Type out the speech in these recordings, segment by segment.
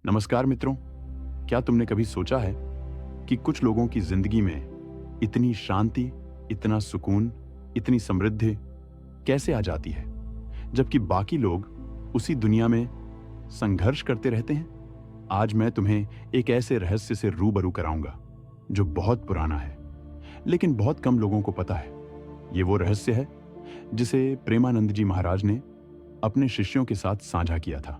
नमस्कार मित्रों, क्या तुमने कभी सोचा है कि कुछ लोगों की जिंदगी में इतनी शांति, इतना सुकून, इतनी समृद्धि कैसे आ जाती है, जबकि बाकी लोग उसी दुनिया में संघर्ष करते रहते हैं? आज मैं तुम्हें एक ऐसे रहस्य से रूबरू कराऊंगा जो बहुत पुराना है, लेकिन बहुत कम लोगों को पता है। ये वो रहस्य है जिसे प्रेमानंद जी महाराज ने अपने शिष्यों के साथ साझा किया था,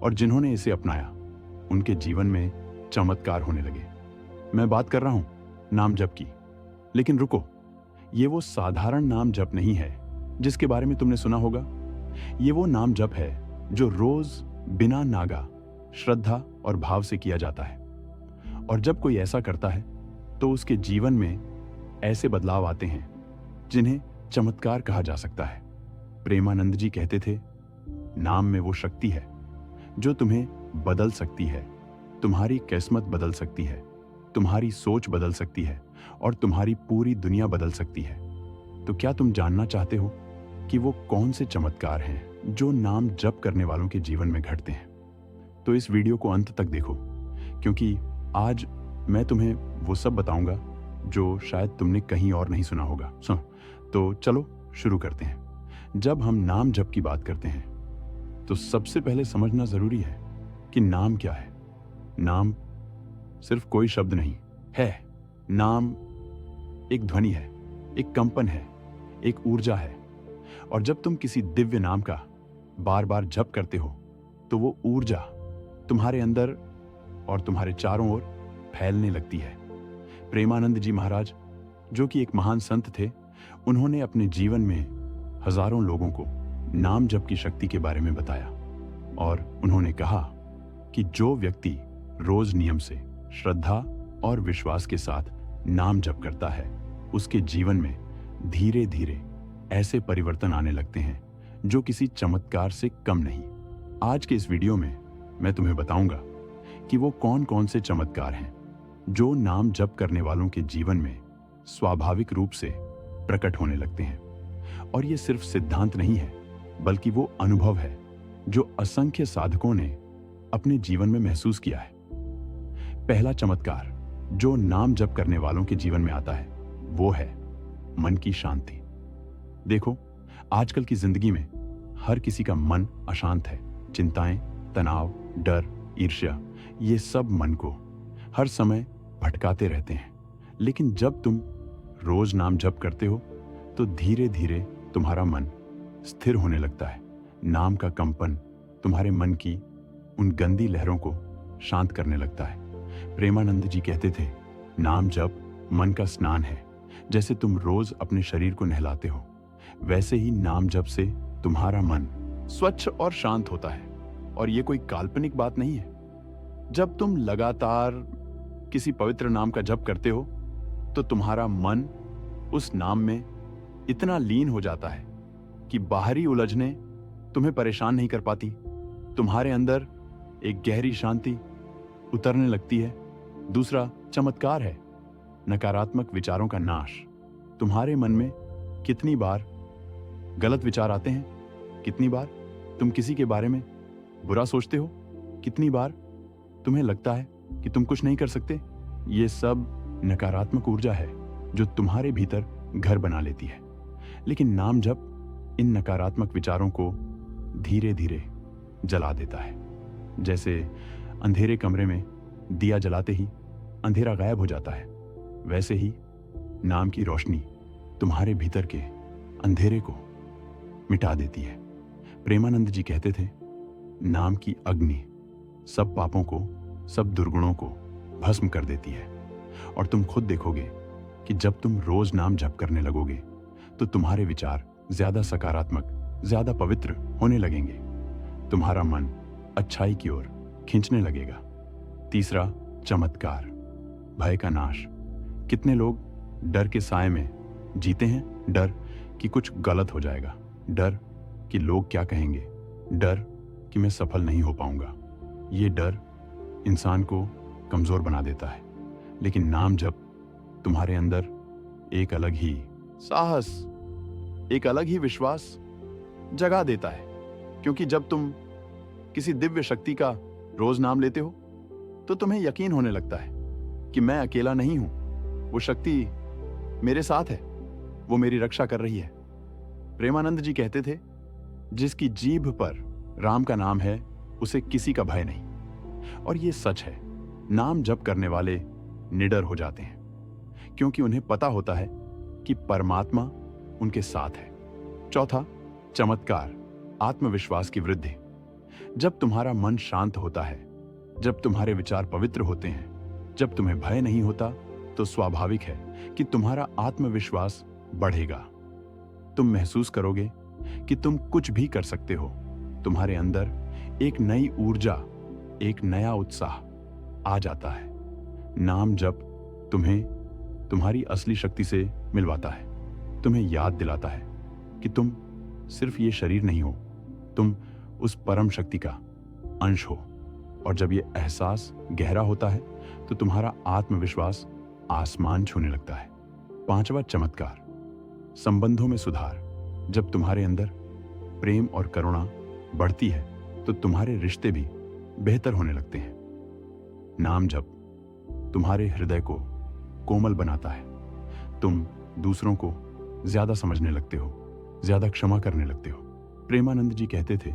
और जिन्होंने इसे अपनाया उनके जीवन में चमत्कार होने लगे। मैं बात कर रहा हूं नाम जप की। लेकिन रुको, ये वो साधारण नाम जप नहीं है जिसके बारे में तुमने सुना होगा। ये वो नाम जप है जो रोज बिना नागा, श्रद्धा और भाव से किया जाता है। और जब कोई ऐसा करता है तो उसके जीवन में ऐसे बदलाव आते हैं जिन्हें चमत्कार कहा जा सकता है। प्रेमानंद जी कहते थे, नाम में वो शक्ति है जो तुम्हें बदल सकती है, तुम्हारी किस्मत बदल सकती है, तुम्हारी सोच बदल सकती है और तुम्हारी पूरी दुनिया बदल सकती है। तो क्या तुम जानना चाहते हो कि वो कौन से चमत्कार हैं जो नाम जप करने वालों के जीवन में घटते हैं? तो इस वीडियो को अंत तक देखो, क्योंकि आज मैं तुम्हें वो सब बताऊंगा जो शायद तुमने कहीं और नहीं सुना होगा। तो चलो शुरू करते हैं। जब हम नाम जप की बात करते हैं तो सबसे पहले समझना जरूरी है कि नाम क्या है। नाम सिर्फ कोई शब्द नहीं है। नाम एक ध्वनि है, एक कंपन है, एक ऊर्जा है। और जब तुम किसी दिव्य नाम का बार बार जप करते हो तो वो ऊर्जा तुम्हारे अंदर और तुम्हारे चारों ओर फैलने लगती है। प्रेमानंद जी महाराज, जो कि एक महान संत थे, उन्होंने अपने जीवन में हजारों लोगों को नाम जप की शक्ति के बारे में बताया। और उन्होंने कहा कि जो व्यक्ति रोज नियम से, श्रद्धा और विश्वास के साथ नाम जप करता है, उसके जीवन में धीरे धीरे ऐसे परिवर्तन आने लगते हैं जो किसी चमत्कार से कम नहीं। आज के इस वीडियो में मैं तुम्हें बताऊंगा कि वो कौन कौन से चमत्कार हैं जो नाम जप करने वालों के जीवन में स्वाभाविक रूप से प्रकट होने लगते हैं। और ये सिर्फ सिद्धांत नहीं है, बल्कि वो अनुभव है जो असंख्य साधकों ने अपने जीवन में महसूस किया है। पहला चमत्कार जो नाम जप करने वालों के जीवन में आता है वो है मन की शांति। देखो, आजकल की जिंदगी में हर किसी का मन अशांत है। चिंताएं, तनाव, डर, ईर्ष्या, ये सब मन को हर समय भटकाते रहते हैं। लेकिन जब तुम रोज नाम जप करते हो तो धीरे धीरे तुम्हारा मन स्थिर होने लगता है। नाम का कंपन तुम्हारे मन की उन गंदी लहरों को शांत करने लगता है। प्रेमानंद जी कहते थे, नाम जप मन का स्नान है। जैसे तुम रोज अपने शरीर को नहलाते हो, वैसे ही नाम जप से तुम्हारा मन स्वच्छ और शांत होता है। और ये कोई काल्पनिक बात नहीं है। जब तुम लगातार किसी पवित्र नाम का जप करते हो तो तुम्हारा मन उस नाम में इतना लीन हो जाता है कि बाहरी उलझने तुम्हें परेशान नहीं कर पाती। तुम्हारे अंदर एक गहरी शांति उतरने लगती है। दूसरा चमत्कार है नकारात्मक विचारों का नाश। तुम्हारे मन में कितनी बार गलत विचार आते हैं, कितनी बार तुम किसी के बारे में बुरा सोचते हो, कितनी बार तुम्हें लगता है कि तुम कुछ नहीं कर सकते। ये सब नकारात्मक ऊर्जा है जो तुम्हारे भीतर घर बना लेती है। लेकिन नाम जप इन नकारात्मक विचारों को धीरे धीरे जला देता है। जैसे अंधेरे कमरे में दिया जलाते ही अंधेरा गायब हो जाता है, वैसे ही नाम की रोशनी तुम्हारे भीतर के अंधेरे को मिटा देती है। प्रेमानंद जी कहते थे, नाम की अग्नि सब पापों को, सब दुर्गुणों को भस्म कर देती है। और तुम खुद देखोगे कि जब तुम रोज नाम जप करने लगोगे तो तुम्हारे विचार ज्यादा सकारात्मक, ज्यादा पवित्र होने लगेंगे। तुम्हारा मन अच्छाई की ओर खींचने लगेगा। तीसरा चमत्कार, भय का नाश। कितने लोग डर के साए में जीते हैं? डर कि कुछ गलत हो जाएगा, डर कि लोग क्या कहेंगे, डर कि मैं सफल नहीं हो पाऊंगा। ये डर इंसान को कमजोर बना देता है। लेकिन नाम जप तुम्हारे अंदर एक अलग ही साहस, एक अलग ही विश्वास जगा देता है। क्योंकि जब तुम किसी दिव्य शक्ति का रोज नाम लेते हो तो तुम्हें यकीन होने लगता है कि मैं अकेला नहीं हूं, वो शक्ति मेरे साथ है, वो मेरी रक्षा कर रही है। प्रेमानंद जी कहते थे, जिसकी जीभ पर राम का नाम है उसे किसी का भय नहीं। और ये सच है। नाम जप करने वाले निडर हो जाते हैं, क्योंकि उन्हें पता होता है कि परमात्मा उनके साथ है। चौथा, चमत्कार, आत्मविश्वास की वृद्धि। जब तुम्हारा मन शांत होता है, जब तुम्हारे विचार पवित्र होते हैं, जब तुम्हें भय नहीं होता, तो स्वाभाविक है कि तुम्हारा आत्मविश्वास बढ़ेगा। तुम महसूस करोगे कि तुम कुछ भी कर सकते हो। तुम्हारे अंदर एक नई ऊर्जा, एक नया उत्साह आ जाता है। नाम जप तुम्हें तुम्हारी असली शक्ति से मिलवाता है। तुम्हें याद दिलाता है कि तुम सिर्फ ये शरीर नहीं हो, तुम उस परम शक्ति का अंश हो। और जब ये एहसास गहरा होता है तो तुम्हारा आत्मविश्वास आसमान छूने लगता है। पांचवा चमत्कार, संबंधों में सुधार। जब तुम्हारे अंदर प्रेम और करुणा बढ़ती है तो तुम्हारे रिश्ते भी बेहतर होने लगते हैं। नाम जप तुम्हारे हृदय को कोमल बनाता है। तुम दूसरों को ज्यादा समझने लगते हो, ज्यादा क्षमा करने लगते हो। प्रेमानंद जी कहते थे,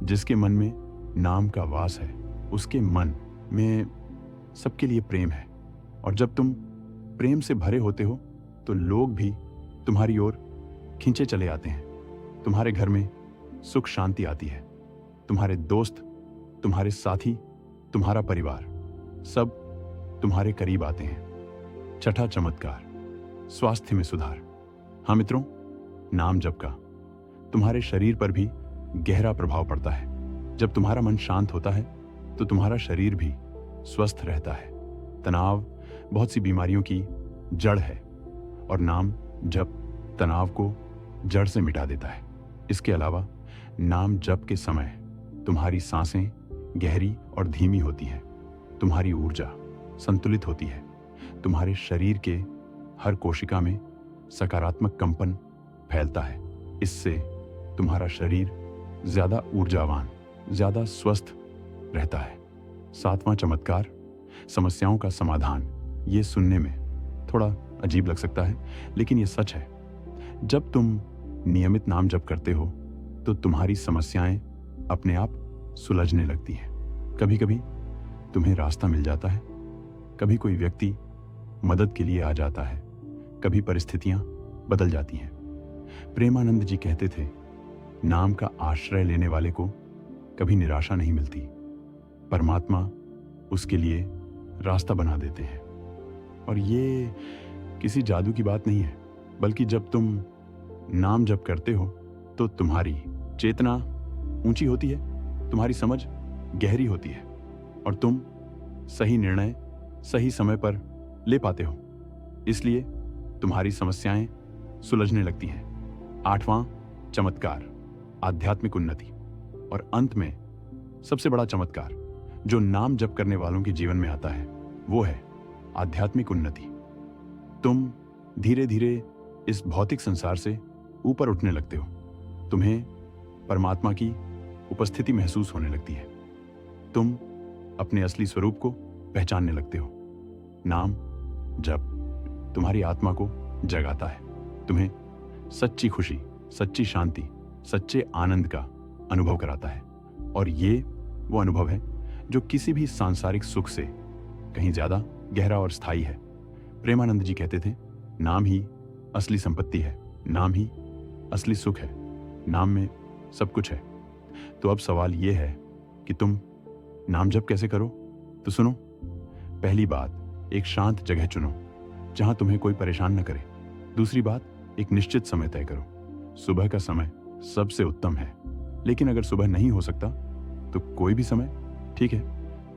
जिसके मन में नाम का वास है उसके मन में सबके लिए प्रेम है। और जब तुम प्रेम से भरे होते हो तो लोग भी तुम्हारी ओर खींचे चले आते हैं। तुम्हारे घर में सुख शांति आती है। तुम्हारे दोस्त, तुम्हारे साथी, तुम्हारा परिवार सब तुम्हारे करीब आते हैं। छठा चमत्कार, स्वास्थ्य में सुधार। हाँ मित्रों, नाम जप का तुम्हारे शरीर पर भी गहरा प्रभाव पड़ता है। जब तुम्हारा मन शांत होता है तो तुम्हारा शरीर भी स्वस्थ रहता है। तनाव बहुत सी बीमारियों की जड़ है और नाम जप तनाव को जड़ से मिटा देता है। इसके अलावा नाम जप के समय तुम्हारी सांसें गहरी और धीमी होती हैं। तुम्हारी ऊर्जा संतुलित होती है। तुम्हारे शरीर के हर कोशिका में सकारात्मक कंपन फैलता है। इससे तुम्हारा शरीर ज्यादा ऊर्जावान, ज्यादा स्वस्थ रहता है। सातवां चमत्कार, समस्याओं का समाधान। ये सुनने में थोड़ा अजीब लग सकता है, लेकिन ये सच है। जब तुम नियमित नाम जप करते हो तो तुम्हारी समस्याएं अपने आप सुलझने लगती हैं। कभी कभी तुम्हें रास्ता मिल जाता है, कभी कोई व्यक्ति मदद के लिए आ जाता है, कभी परिस्थितियां बदल जाती हैं। प्रेमानंद जी कहते थे, नाम का आश्रय लेने वाले को कभी निराशा नहीं मिलती। परमात्मा उसके लिए रास्ता बना देते हैं। और ये किसी जादू की बात नहीं है, बल्कि जब तुम नाम जप करते हो तो तुम्हारी चेतना ऊंची होती है, तुम्हारी समझ गहरी होती है और तुम सही निर्णय सही समय पर ले पाते हो। इसलिए तुम्हारी समस्याएं सुलझने लगती हैं। आठवां चमत्कार, आध्यात्मिक उन्नति। और अंत में सबसे बड़ा चमत्कार जो नाम जप करने वालों के जीवन में आता है वो है आध्यात्मिक उन्नति। तुम धीरे धीरे इस भौतिक संसार से ऊपर उठने लगते हो। तुम्हें परमात्मा की उपस्थिति महसूस होने लगती है। तुम अपने असली स्वरूप को पहचानने लगते हो। नाम जप तुम्हारी आत्मा को जगाता है, तुम्हें सच्ची खुशी, सच्ची शांति, सच्चे आनंद का अनुभव कराता है। और ये वो अनुभव है जो किसी भी सांसारिक सुख से कहीं ज्यादा गहरा और स्थायी है। प्रेमानंद जी कहते थे, नाम ही असली संपत्ति है, नाम ही असली सुख है, नाम में सब कुछ है। तो अब सवाल यह है कि तुम नाम जप कैसे करो? तो सुनो। पहली बात, एक शांत जगह चुनो जहां तुम्हें कोई परेशान न करे। दूसरी बात, एक निश्चित समय तय करो। सुबह का समय सबसे उत्तम है, लेकिन अगर सुबह नहीं हो सकता तो कोई भी समय ठीक है,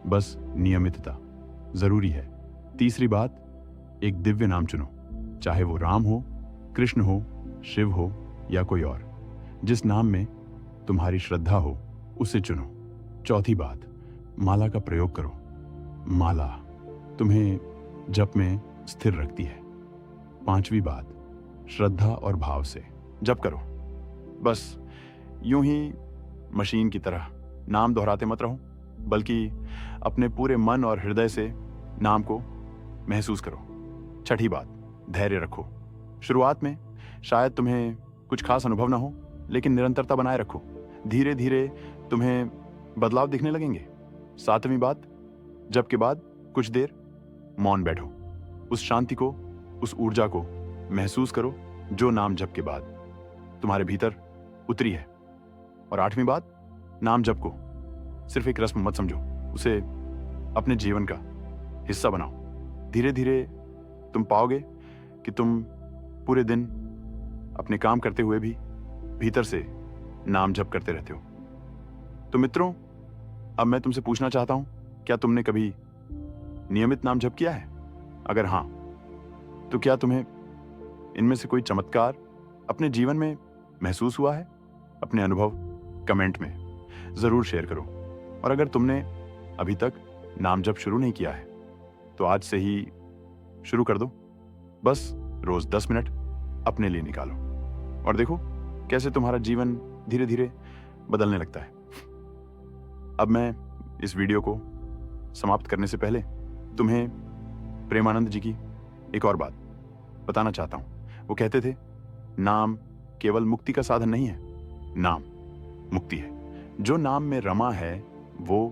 बस नियमितता जरूरी है। तीसरी बात, एक दिव्य नाम चुनो, चाहे वो राम हो, कृष्ण हो, शिव हो या कोई और। जिस नाम में तुम्हारी श्रद्धा हो उसे चुनो। चौथी बात, माला का प्रयोग करो। माला तुम्हें जप में स्थिर रखती है। पांचवी बात, श्रद्धा और भाव से जप करो। बस यूं ही मशीन की तरह नाम दोहराते मत रहो, बल्कि अपने पूरे मन और हृदय से नाम को महसूस करो। छठी बात, धैर्य रखो। शुरुआत में शायद तुम्हें कुछ खास अनुभव ना हो, लेकिन निरंतरता बनाए रखो। धीरे धीरे तुम्हें बदलाव दिखने लगेंगे। सातवीं बात, जप के बाद कुछ देर मौन बैठो। उस शांति को, उस ऊर्जा को महसूस करो जो नाम जप के बाद तुम्हारे भीतर उतरी है। और आठवीं बात, नाम जप को सिर्फ एक रस्म मत समझो, उसे अपने जीवन का हिस्सा बनाओ। धीरे धीरे तुम पाओगे कि तुम पूरे दिन अपने काम करते हुए भी भीतर से नाम जप करते रहते हो। तो मित्रों, अब मैं तुमसे पूछना चाहता हूं, क्या तुमने कभी नियमित नाम जप किया है? अगर हां, तो क्या तुम्हें इनमें से कोई चमत्कार अपने जीवन में महसूस हुआ है? अपने अनुभव कमेंट में जरूर शेयर करो। और अगर तुमने अभी तक नाम जप शुरू नहीं किया है, तो आज से ही शुरू कर दो। बस रोज 10 मिनट अपने लिए निकालो और देखो कैसे तुम्हारा जीवन धीरे धीरे बदलने लगता है। अब मैं इस वीडियो को समाप्त करने से पहले तुम्हें प्रेमानंद जी की एक और बात बताना चाहता हूं। वो कहते थे, नाम केवल मुक्ति का साधन नहीं है, नाम मुक्ति है। जो नाम में रमा है वो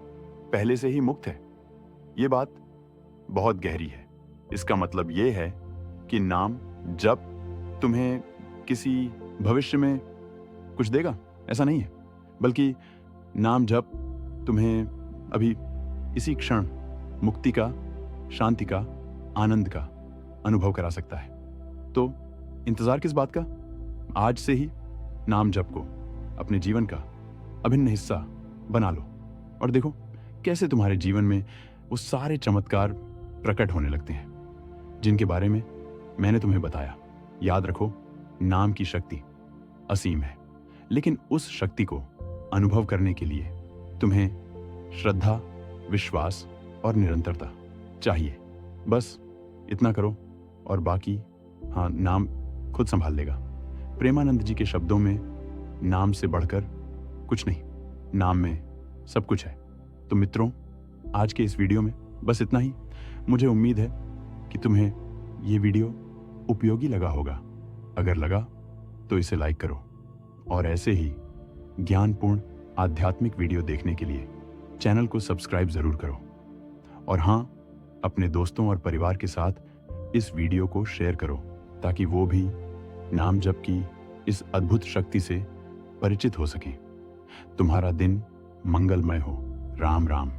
पहले से ही मुक्त है। ये बात बहुत गहरी है। इसका मतलब ये है कि नाम जब तुम्हें किसी भविष्य में कुछ देगा, ऐसा नहीं है, बल्कि नाम जप तुम्हें अभी इसी क्षण मुक्ति का, शांति का, आनंद का अनुभव करा सकता है। तो इंतजार किस बात का? आज से ही नाम जप को अपने जीवन का अभिन्न हिस्सा बना लो और देखो कैसे तुम्हारे जीवन में वो सारे चमत्कार प्रकट होने लगते हैं जिनके बारे में मैंने तुम्हें बताया। याद रखो, नाम की शक्ति असीम है, लेकिन उस शक्ति को अनुभव करने के लिए तुम्हें श्रद्धा, विश्वास और निरंतरता चाहिए। बस इतना करो और बाकी नाम खुद संभाल लेगा। प्रेमानंद जी के शब्दों में नाम से बढ़कर कुछ नहीं, नाम में सब कुछ है। तो मित्रों, आज के इस वीडियो में बस इतना ही। मुझे उम्मीद है कि तुम्हें ये वीडियो उपयोगी लगा होगा। अगर लगा तो इसे लाइक करो और ऐसे ही ज्ञानपूर्ण आध्यात्मिक वीडियो देखने के लिए चैनल को सब्सक्राइब जरूर करो। और हाँ, अपने दोस्तों और परिवार के साथ इस वीडियो को शेयर करो ताकि वो भी नाम जप की इस अद्भुत शक्ति से परिचित हो सकें। तुम्हारा दिन मंगलमय हो। राम राम।